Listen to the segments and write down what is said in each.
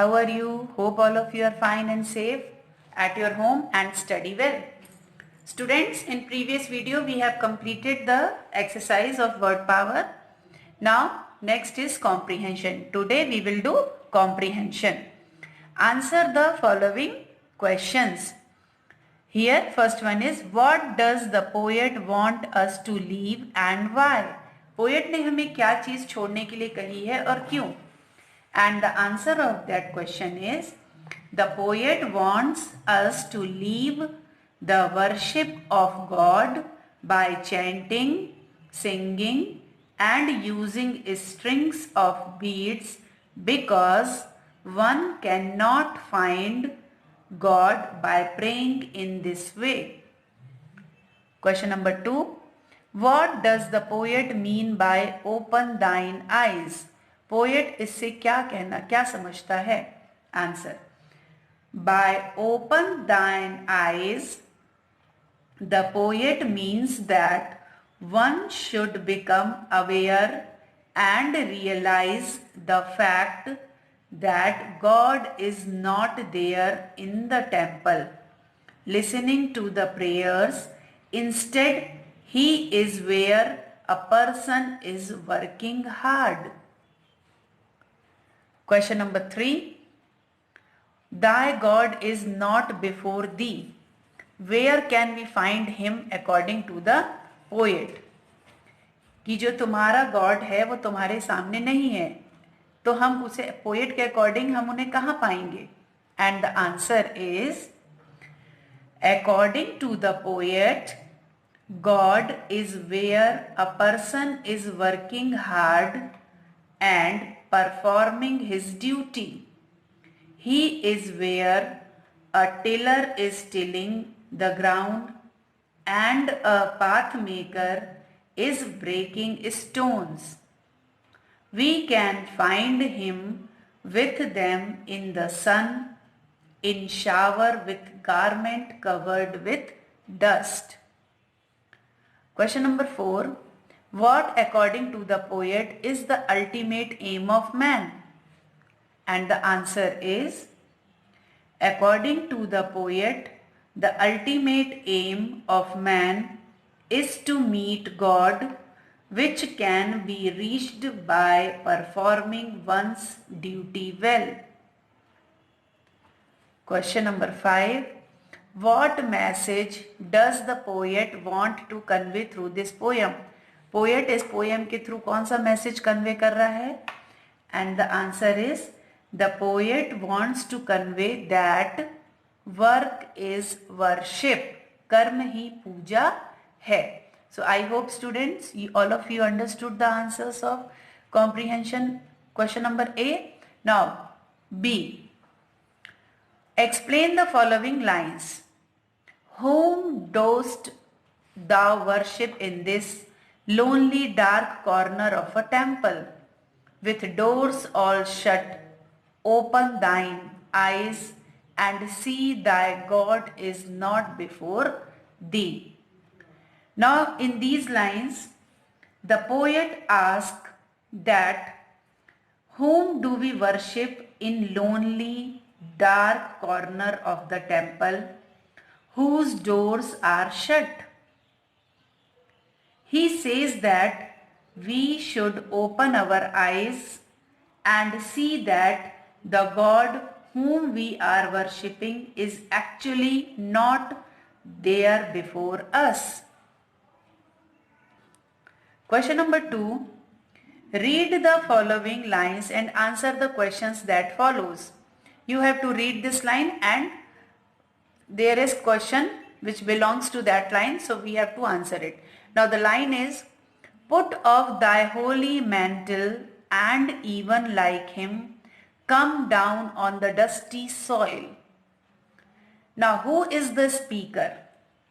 How are you? Hope all of you are fine and safe at your home and study well. Students, in previous video we have completed the exercise of word power. Now next is comprehension. Today we will do comprehension. Answer the following questions. Here first one is, what does the poet want us to leave and why? Poet ने हमें क्या चीज छोड़ने के लिए कही है और क्यों? And the answer of that question is, the poet wants us to leave the worship of God by chanting, singing and using strings of beads because one cannot find God by praying in this way. Question number 2. What does the poet mean by open thine eyes? Poet इससे क्या समझता है? Answer. By open thine eyes, the poet means that one should become aware and realize the fact that God is not there in the temple, listening to the prayers. Instead, He is where a person is working hard. Question number 3. Thy God is not before thee. Where can we find him according to the poet? कि जो तुम्हारा God है वो तुम्हारे सामने नहीं है, तो हम उसे पोएट के अकॉर्डिंग हम उन्हें कहाँ पाएंगे? And the answer is, according to the poet, God is where a person is working hard and performing his duty. He is where a tiller is tilling the ground and a path maker is breaking stones. We can find him with them in the sun, in shower with garment covered with dust. Question number 4. What, according to the poet, is the ultimate aim of man? And the answer is, according to the poet, the ultimate aim of man is to meet God, which can be reached by performing one's duty well. Question number 5. What message does the poet want to convey through this poem? Poet इस poem के through कौन सा message convey कर रहा है? And the answer is, the poet wants to convey that work is worship. कर्म ही पूजा है. So I hope students, all of you understood the answers of comprehension question number A. Now B. Explain the following lines. Whom dost thou worship in this lonely dark corner of a temple? With doors all shut, open thine eyes and see thy God is not before thee. Now in these lines, the poet asks that whom do we worship in lonely dark corner of the temple whose doors are shut? He says that we should open our eyes and see that the God whom we are worshipping is actually not there before us. Question number 2. Read the following lines and answer the questions that follows. You have to read this line and there is question which belongs to that line, so we have to answer it. Now the line is, put off thy holy mantle and even like him, come down on the dusty soil. Now who is the speaker?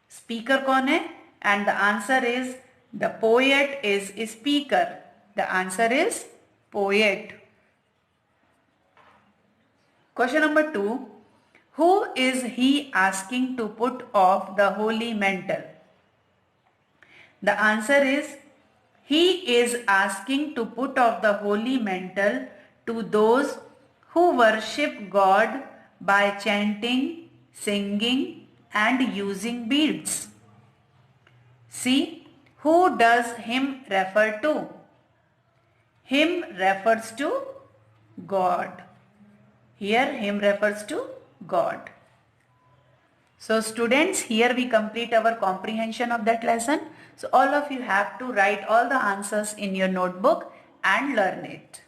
Speaker कौन है? And the answer is, the poet is a speaker. The answer is poet. Question number 2. Who is he asking to put off the holy mantle? The answer is, he is asking to put off the holy mantle to those who worship God by chanting, singing and using beads. C. Who does hymn refer to? Hymn refers to God. Here hymn refers to God. So students, here we complete our comprehension of that lesson. So all of you have to write all the answers in your notebook and learn it.